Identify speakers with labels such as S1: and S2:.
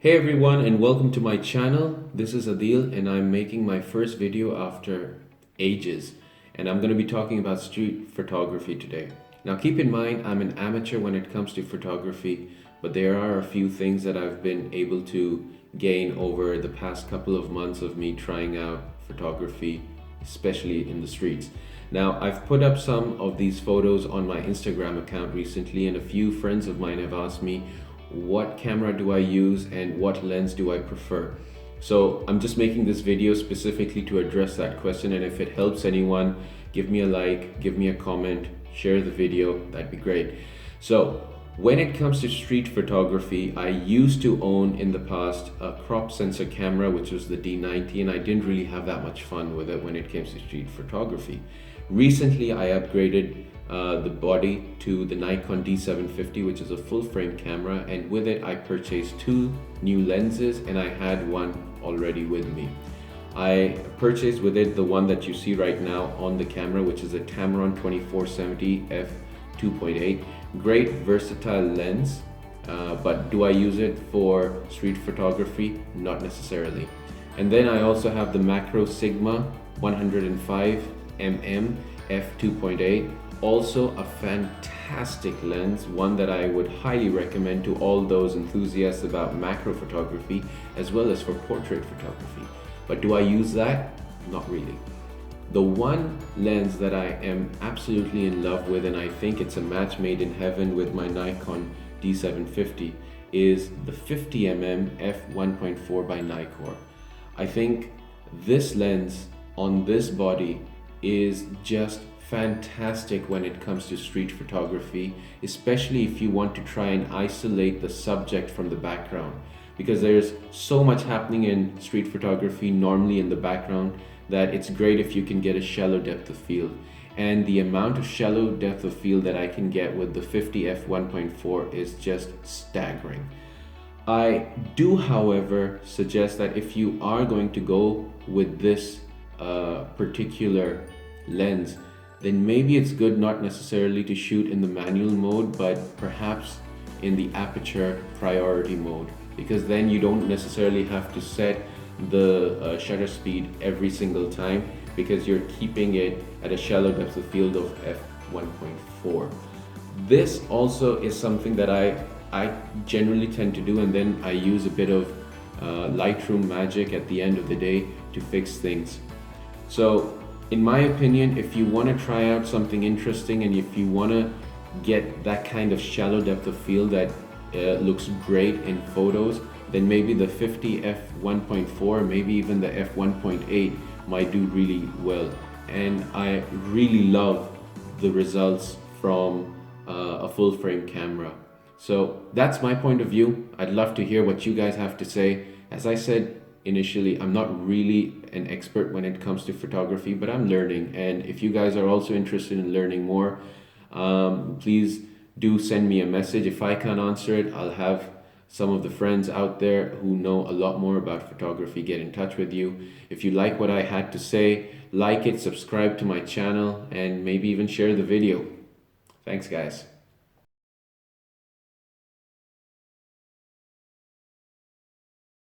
S1: Hey everyone, and welcome to my channel. This is Adil and I'm making my first video after ages, and I'm going to be talking about street photography today. Now keep in mind I'm an amateur when it comes to photography, but there are a few things that I've been able to gain over the past couple of months of me trying out photography, especially in the streets. Now I've put up some of these photos on my Instagram account recently, and a few friends of mine have asked me what camera do I use and what lens do I prefer. So I'm just making this video specifically to address that question, and if it helps anyone, give me a like, give me a comment, share the video, that'd be great. So when it comes to street photography, I used to own in the past a crop sensor camera, which was the D90, and I didn't really have that much fun with it when it came to street photography. Recently I upgraded the body to the Nikon D750, which is a full frame camera, and with it I purchased two new lenses, and I had one already with me. I purchased with it the one that you see right now on the camera, which is a Tamron 2470 f2.8. Great versatile lens, but do I use it for street photography? Not necessarily. And then I also have the Macro Sigma 105 mm f2.8. Also a fantastic lens, one that I would highly recommend to all those enthusiasts about macro photography as well as for portrait photography. But do I use that? Not really. The one lens that I am absolutely in love with, and I think it's a match made in heaven with my Nikon D750, is the 50mm f1.4 by Nikkor. I think this lens on this body is just fantastic when it comes to street photography, especially if you want to try and isolate the subject from the background, because there's so much happening in street photography normally in the background that it's great if you can get a shallow depth of field. And the amount of shallow depth of field that I can get with the 50 f1.4 is just staggering. I do, however, suggest that if you are going to go with this particular lens, then maybe it's good not necessarily to shoot in the manual mode, but perhaps in the aperture priority mode, because then you don't necessarily have to set the shutter speed every single time, because you're keeping it at a shallow depth of field of f1.4. This also is something that I generally tend to do, and then I use a bit of Lightroom magic at the end of the day to fix things. So in my opinion, if you want to try out something interesting and if you want to get that kind of shallow depth of field that looks great in photos, then maybe the 50 f1.4, maybe even the f1.8 might do really well. And I really love the results from a full frame camera. So that's my point of view. I'd love to hear what you guys have to say. As I said initially, I'm not really an expert when it comes to photography, but I'm learning. And if you guys are also interested in learning more, please do send me a message. If I can't answer it, I'll have some of the friends out there who know a lot more about photography get in touch with you. If you like what I had to say, like it, subscribe to my channel, and maybe even share the video. Thanks, guys.